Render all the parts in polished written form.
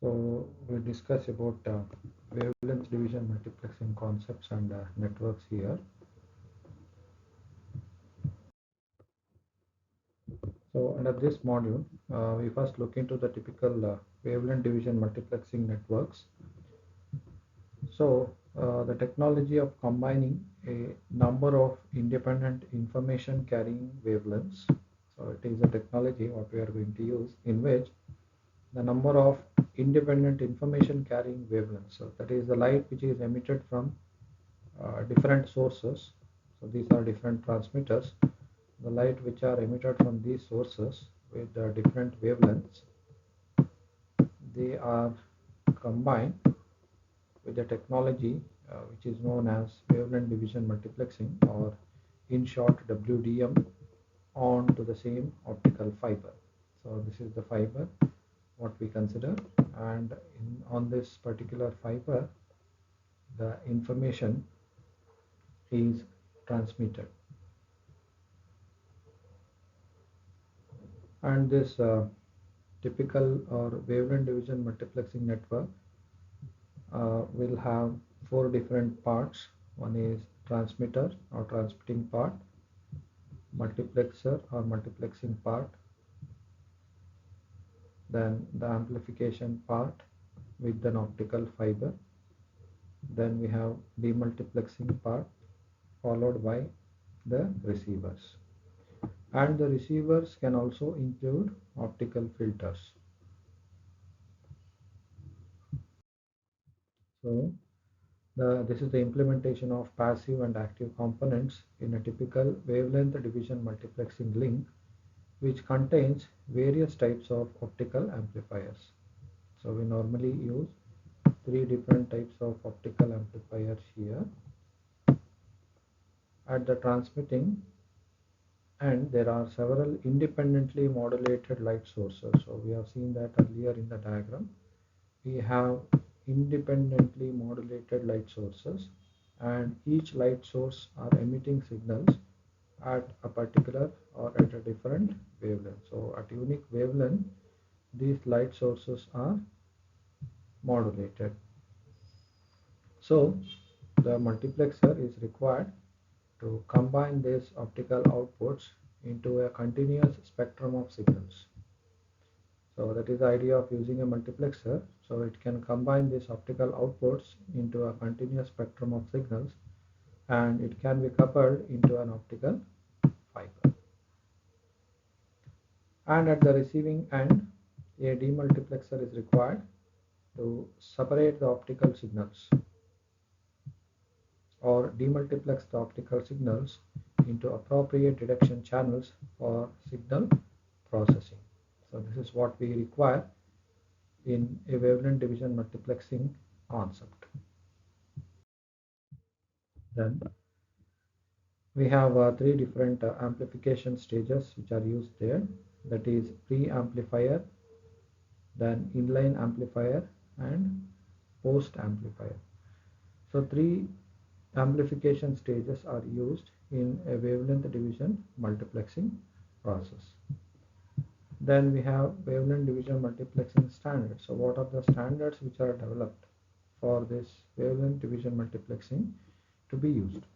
So we discuss about wavelength division multiplexing concepts and networks here. So under this module, we first look into the typical wavelength division multiplexing networks. So the technology of combining a number of independent information carrying wavelengths. So it is a technology what we are going to use in which the number of independent information carrying wavelengths. So that is the light which is emitted from different sources. So these are different transmitters. The light which are emitted from these sources with different wavelengths, they are combined with the technology which is known as wavelength division multiplexing, or in short WDM, onto the same optical fiber. So this is the fiber what we consider, and on this particular fiber the information is transmitted. And this typical or wavelength division multiplexing network will have four different parts. One is transmitter or transmitting part, multiplexer or multiplexing part, then the amplification part with an optical fiber, then we have demultiplexing part, followed by the receivers. And the receivers can also include optical filters. So this is the implementation of passive and active components in a typical wavelength division multiplexing link, which contains various types of optical amplifiers. So we normally use three different types of optical amplifiers here. At the transmitting end, there are several independently modulated light sources. So we have seen that earlier in the diagram. We have independently modulated light sources, and each light source are emitting signals at a particular or at a different wavelength. So at unique wavelength, these light sources are modulated. So the multiplexer is required to combine these optical outputs into a continuous spectrum of signals. So that is the idea of using a multiplexer. So it can combine these optical outputs into a continuous spectrum of signals, and it can be coupled into an optical fiber. And at the receiving end, a demultiplexer is required to separate the optical signals or demultiplex the optical signals into appropriate detection channels for signal processing. So this is what we require in a wavelength division multiplexing concept. Then we have three different amplification stages which are used there. That is pre-amplifier, then inline amplifier, and post amplifier. So three amplification stages are used in a wavelength division multiplexing process. Then we have wavelength division multiplexing standards. So what are the standards which are developed for this wavelength division multiplexing to be used?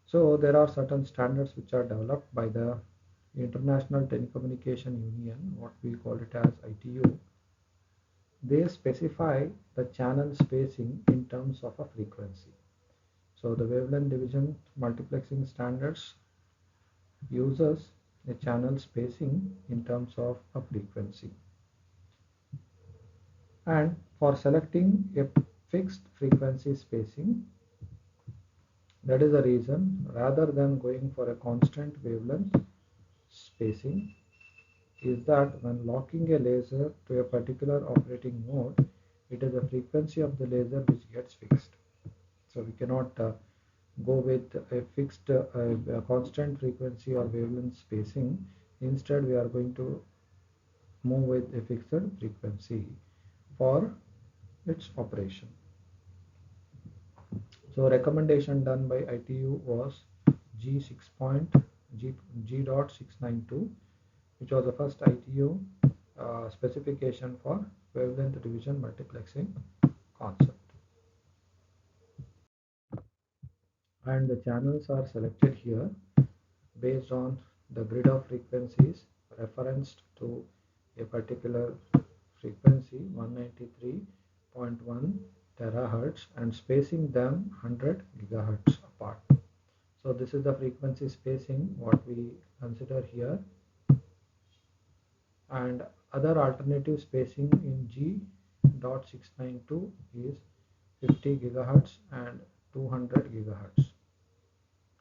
So there are certain standards which are developed by the International Telecommunication Union, what we call it as ITU. They specify the channel spacing in terms of a frequency. So the wavelength division multiplexing standards uses a channel spacing in terms of a frequency. And for selecting a fixed frequency spacing, that is the reason, rather than going for a constant wavelength spacing, is that when locking a laser to a particular operating mode, it is the frequency of the laser which gets fixed. So we cannot go with a fixed a constant frequency or wavelength spacing. Instead, we are going to move with a fixed frequency for its operation. So recommendation done by ITU was G6 point G.692, which was the first ITU specification for wavelength division multiplexing concept. And the channels are selected here based on the grid of frequencies referenced to a particular frequency 193.1 terahertz and spacing them 100 gigahertz apart. So this is the frequency spacing what we consider here, and other alternative spacing in G.692 is 50 gigahertz and 200 gigahertz,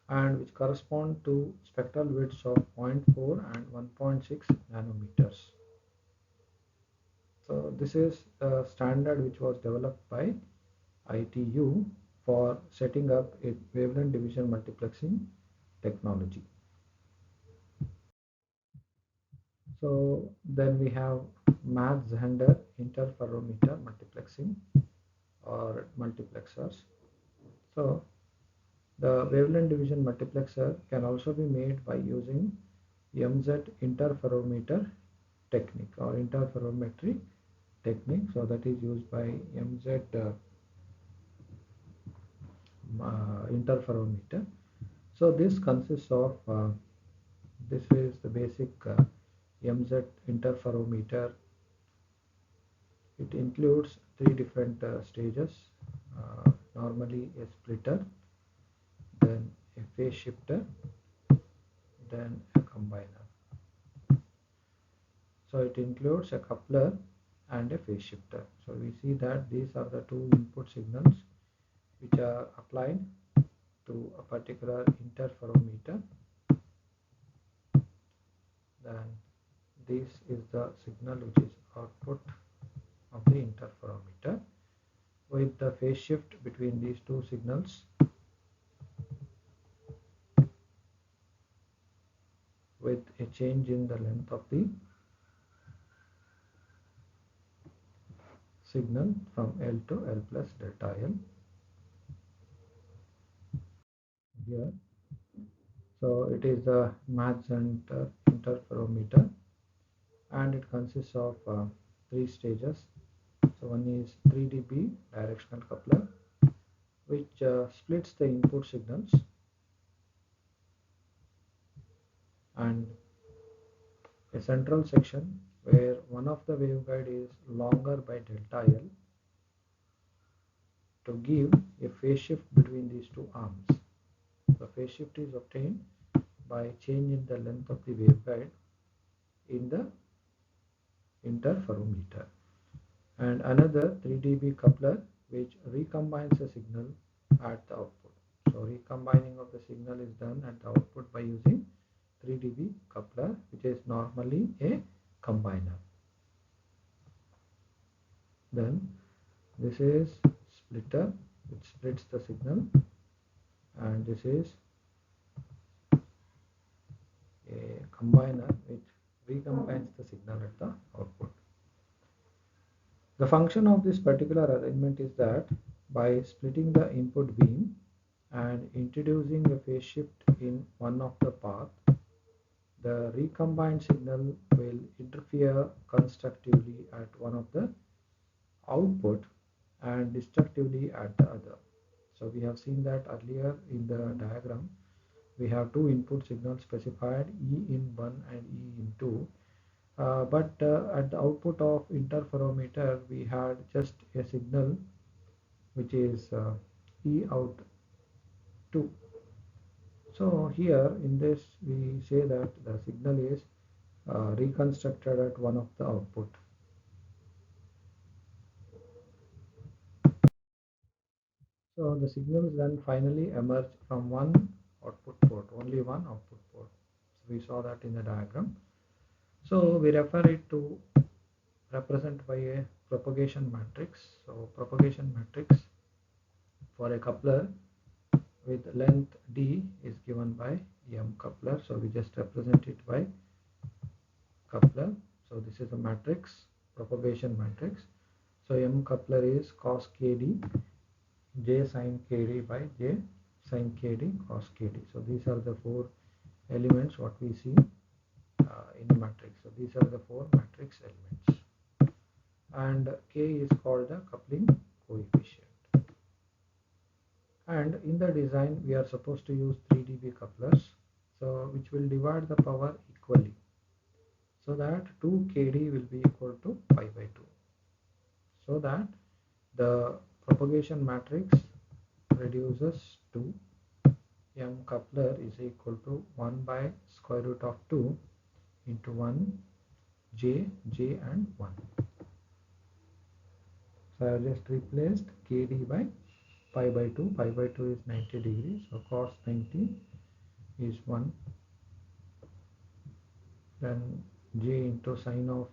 and which correspond to spectral widths of zero point 0.4 and 1.6 nanometers. So this is a standard which was developed by ITU for setting up a wavelength division multiplexing technology. So then we have Mach-Zehnder interferometer multiplexing or multiplexers. So the wavelength division multiplexer can also be made by using MZ interferometer technique or interferometry technique. So that is used by MZ interferometer. So this consists of this is the basic MZ interferometer. It includes three different stages, normally a splitter, then a phase shifter, then a combiner. So it includes a coupler and a phase shifter. So we see that these are the two input signals which are applied to a particular interferometer. Then this is the signal which is output of the interferometer, with the phase shift between these two signals with a change in the length of the signal from L to L plus delta L here. So it is the Mach-Zehnder interferometer, and it consists of three stages. So one is 3 dB directional coupler, which splits the input signals, and a central section where one of the waveguide is longer by delta L to give a phase shift between these two arms. The phase shift is obtained by changing the length of the waveguide in the interferometer, and another 3 dB coupler which recombines the signal at the output. So recombining of the signal is done at the output by using 3 dB coupler, which is normally a combiner. Then this is splitter which splits the signal, and this is a combiner which recombines the signal at the output. The function of this particular arrangement is that by splitting the input beam and introducing a phase shift in one of the path, the recombined signal will interfere constructively at one of the output and destructively at the other. So we have seen that earlier in the diagram. We have two input signals specified, E in 1 and E in 2. But at the output of interferometer, we had just a signal which is E out 2. So here in this we say that the signal is reconstructed at one of the output. So the signals then finally emerge from one output port, only one output port. So we saw that in the diagram. So we refer it to represent by a propagation matrix. So propagation matrix for a coupler with length d is given by m coupler, so we just represent it by coupler. So this is a matrix, propagation matrix. So m coupler is cos kd, j sin kd by j sin kd cos kd. So these are the four elements what we see in a matrix. So these are the four matrix elements, and k is called the coupling coefficient. And in the design we are supposed to use 3 dB couplers, so which will divide the power equally, so that 2 kd will be equal to pi by 2, so that the propagation matrix reduces to m coupler is equal to 1 by square root of 2 into 1 j and 1. So I have just replaced kd by pi by 2. Pi by 2 is 90 degrees, so cos 90 is 1, then j into sine of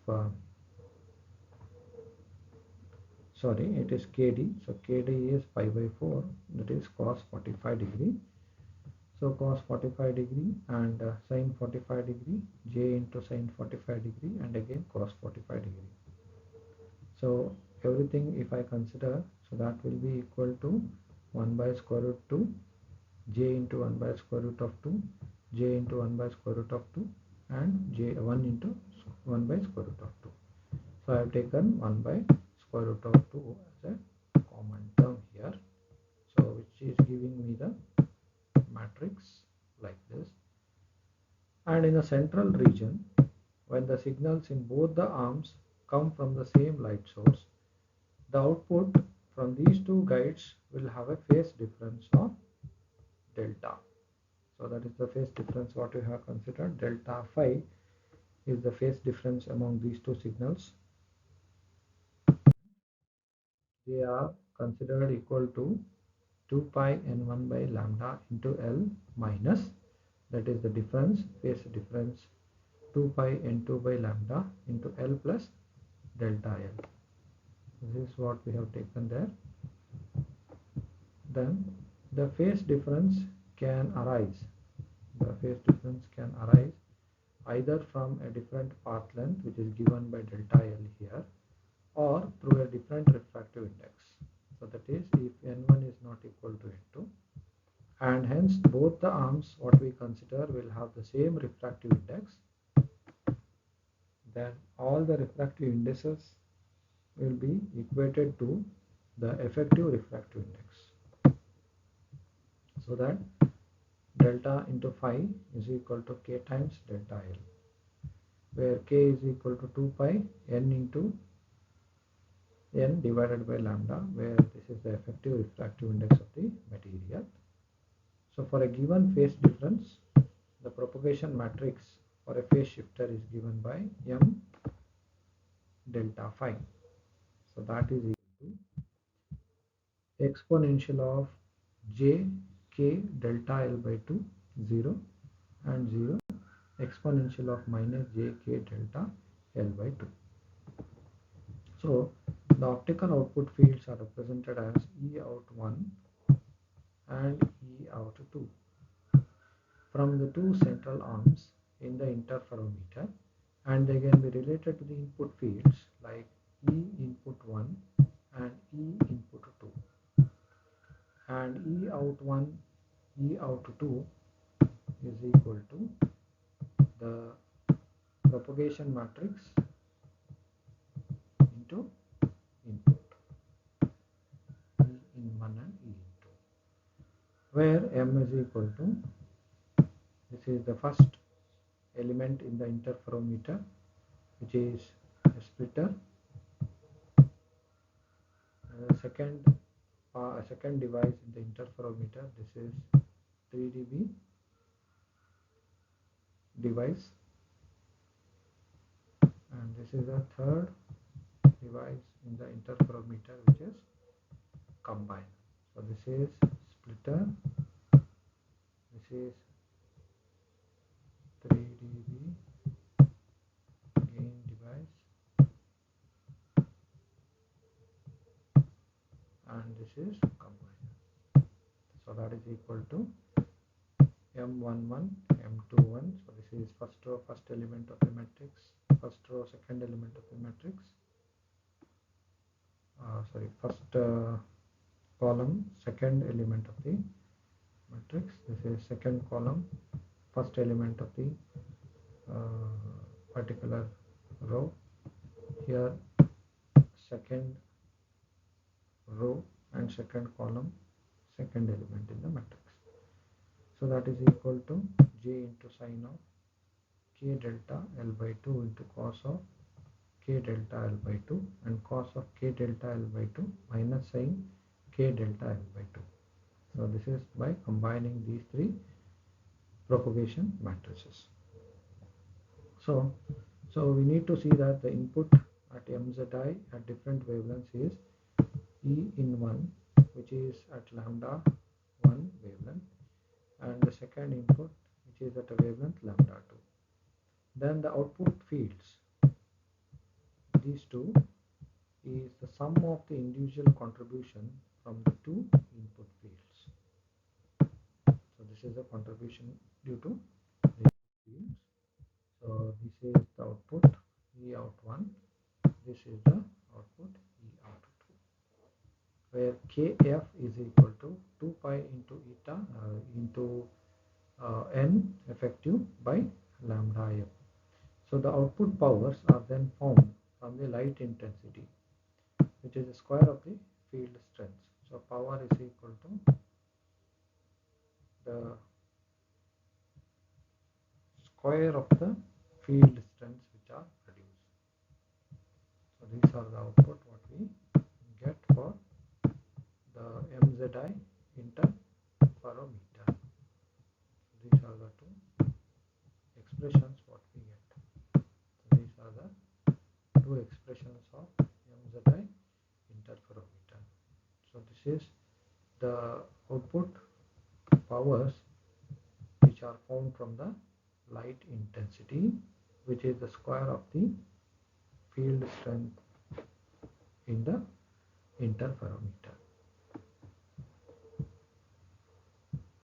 sorry, it is kd, so kd is pi by 4, that is cos 45 degree. So cos 45 degree and sin 45 degree, j into sin 45 degree, and again cos 45 degree. So everything if I consider, so that will be equal to 1 by square root 2 j into 1 by square root of 2 j into 1 by square root of 2 and j 1 into 1 by square root of 2. So I have taken 1 by square root of 2 as a common term here, so which is giving me the matrix like this. And in the central region, when the signals in both the arms come from the same light source, the output from these two guides will have a phase difference of delta. So that is the phase difference what we have considered. Delta phi is the phase difference among these two signals. They are considered equal to 2 pi n1 by lambda into L minus, that is the difference, phase difference, 2 pi n2 by lambda into L plus delta L. This is what we have taken there. Then the phase difference can arise. The phase difference can arise either from a different path length, which is given by delta L here, or through a different refractive index. So that is if n1 is not equal to n2, and hence both the arms what we consider will have the same refractive index, then all the refractive indices will be equated to the effective refractive index, so that delta into phi is equal to k times delta L, where k is equal to 2 pi n into n divided by lambda, where this is the effective refractive index of the material. So for a given phase difference, the propagation matrix for a phase shifter is given by m delta phi. So that is equal to exponential of j k delta L by 2, 0 and 0, exponential of minus j k delta L by 2. So the optical output fields are represented as E out 1 and E out 2 from the two central arms in the interferometer, and they can be related to the input fields like E input 1 and E input 2, and E out 1, E out 2 is equal to the propagation matrix into input E in 1 and E in 2, where M is equal to, this is the first element in the interferometer, which is a splitter. Second device in the interferometer, this is 3 dB device, and this is the third device in the interferometer, which is combined. So this is splitter, this is 3 dB gain device, and this is combined. So that is equal to M11 M21. So this is first row first element of the matrix, first row second element of the matrix, first column second element of the matrix. This is second column first element of the particular row. Here second row and second column second element in the matrix. So that is equal to J into sine of K delta L by 2 into cos of K delta L by 2 and cos of K delta L by 2 minus sine K delta L by 2. So this is by combining these three propagation matrices. So we need to see that the input at MZI at different wavelengths is E in 1, which is at lambda 1 wavelength, and the second input which is at a wavelength lambda 2. Then the output fields, these two, is the sum of the individual contribution from the two input fields. So this is the contribution due to the fields. So this is the output E out 1, this is the output E out 2, where Kf is equal to 2 pi into eta into n effective by lambda f. So the output powers are then found from the light intensity, which is the square of the field strength. So power is equal to the square of the field strengths which are produced. So these are the output what we get for the MZI interferometer. These are the two expressions what we get. So these are the two expressions of MZI interferometer. So this is the output powers which are found from the light intensity, which is the square of the field strength in the interferometer.